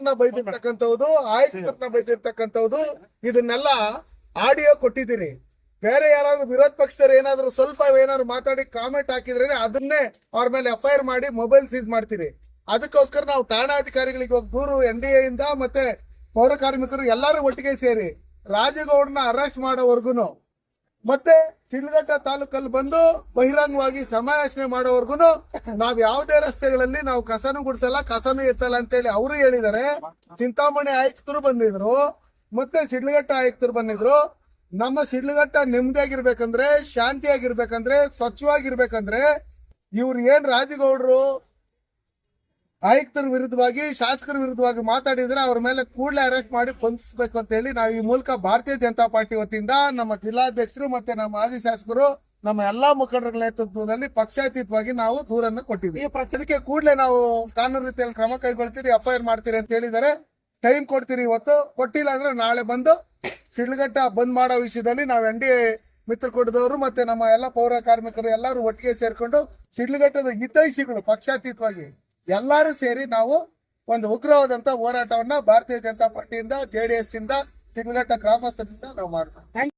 ಸಚಿವರನ್ನ ಬೈದಿರ್ತಕ್ಕಂಥದ್ದು, ಆಯುಕ್ತರನ್ನ ಬೈದಿರ್ತಕ್ಕಂಥದ್ದು, ಇದನ್ನೆಲ್ಲ ಆಡಿಯೋ ಕೊಟ್ಟಿದ್ದೀನಿ. ಬೇರೆ ಯಾರಾದ್ರೂ ವಿರೋಧ ಪಕ್ಷದವ್ರು ಏನಾದ್ರು ಸ್ವಲ್ಪ ಏನಾದ್ರು ಮಾತಾಡಿ ಕಾಮೆಂಟ್ ಹಾಕಿದ್ರೆ ಅದನ್ನೇ ಅವ್ರ ಮೇಲೆ FIR ಮಾಡಿ ಮೊಬೈಲ್ ಸೀಸ್ ಮಾಡ್ತೀರಿ. ಅದಕ್ಕೋಸ್ಕರ ನಾವು ಠಾಣಾಧಿಕಾರಿಗಳಿಗೆ ಹೋಗಿ ದೂರು NDA ಇಂದ ಮತ್ತೆ ಪೌರ ಕಾರ್ಮಿಕರು ಎಲ್ಲರೂ ಒಟ್ಟಿಗೆ ಸೇರಿ ರಾಜಗೌಡನ ಅರೆಸ್ಟ್ ಮಾಡೋವರ್ಗುನು ಮತ್ತೆ ಶಿಡ್ಲಘಟ್ಟ ತಾಲೂಕಲ್ಲಿ ಬಂದು ಬಹಿರಂಗವಾಗಿ ಸಮಾವೇಶನೆ ಮಾಡೋವರ್ಗು ನಾವ್ ಯಾವುದೇ ರಸ್ತೆಗಳಲ್ಲಿ ನಾವು ಕಸನು ಗುಡಿಸಲ್ಲ, ಕಸನು ಎತ್ತಲ್ಲ ಅಂತೇಳಿ ಅವರು ಹೇಳಿದ್ದಾರೆ. ಚಿಂತಾಮಣಿ ಆಯುಕ್ತರು ಬಂದಿದ್ರು, ಮತ್ತೆ ಶಿಡ್ಲಘಟ್ಟ ಆಯುಕ್ತರು ಬಂದಿದ್ರು. ನಮ್ಮ ಶಿಡ್ಲಘಟ್ಟ ನೆಮ್ಮದಿಯಾಗಿರ್ಬೇಕಂದ್ರೆ, ಶಾಂತಿಯಾಗಿರ್ಬೇಕಂದ್ರೆ, ಸ್ವಚ್ಛವಾಗಿರ್ಬೇಕಂದ್ರೆ ಇವ್ರು ಏನ್ ರಾಜಗೌಡರು ಆಯುಕ್ತರ ವಿರುದ್ಧವಾಗಿ, ಶಾಸಕರ ವಿರುದ್ಧವಾಗಿ ಮಾತಾಡಿದ್ರೆ ಅವ್ರ ಮೇಲೆ ಕೂಡಲೇ ಅರೆಸ್ಟ್ ಮಾಡಿ ಬಂಧಿಸಬೇಕು ಅಂತ ಹೇಳಿ ನಾವು ಈ ಮೂಲಕ ಭಾರತೀಯ ಜನತಾ ಪಾರ್ಟಿ ವತಿಯಿಂದ ನಮ್ಮ ಜಿಲ್ಲಾಧ್ಯಕ್ಷರು ಮತ್ತೆ ನಮ್ಮ ಮಾಜಿ ಶಾಸಕರು ನಮ್ಮ ಎಲ್ಲಾ ಮುಖಂಡರ ನೇತೃತ್ವದಲ್ಲಿ ಪಕ್ಷಾತೀತವಾಗಿ ನಾವು ದೂರನ್ನು ಕೊಟ್ಟಿದ್ದೀವಿ. ಅದಕ್ಕೆ ಕೂಡಲೇ ನಾವು ಕಾನೂನು ರೀತಿಯಲ್ಲಿ ಕ್ರಮ ಕೈಗೊಳ್ತೀರಿ, FIR ಮಾಡ್ತೀರಿ ಅಂತ ಹೇಳಿದ್ದಾರೆ. ಟೈಮ್ ಕೊಡ್ತೀರಿ, ಇವತ್ತು ಕೊಟ್ಟಿಲ್ಲ ಅಂದ್ರೆ ನಾಳೆ ಬಂದು ಶಿಡ್ಲಘಟ್ಟ ಬಂದ್ ಮಾಡೋ ವಿಷಯದಲ್ಲಿ ನಾವು NDA ಮಿತ್ರಕೂಟದವರು ಮತ್ತೆ ನಮ್ಮ ಎಲ್ಲ ಪೌರ ಕಾರ್ಮಿಕರು ಎಲ್ಲರೂ ಒಟ್ಟಿಗೆ ಸೇರ್ಕೊಂಡು ಶಿಡ್ಲಘಟ್ಟದ ಹಿತೈಷಿಗಳು ಪಕ್ಷಾತೀತವಾಗಿ ಎಲ್ಲರೂ ಸೇರಿ ನಾವು ಒಂದು ಉಗ್ರವಾದಂತ ಹೋರಾಟವನ್ನ ಭಾರತೀಯ ಜನತಾ ಪಾರ್ಟಿಯಿಂದ, JDS ಇಂದ, ಶಿಡ್ಲಘಟ್ಟ ಗ್ರಾಮಸ್ಥರಿಂದ ನಾವು ಮಾಡ್ತೀವಿ.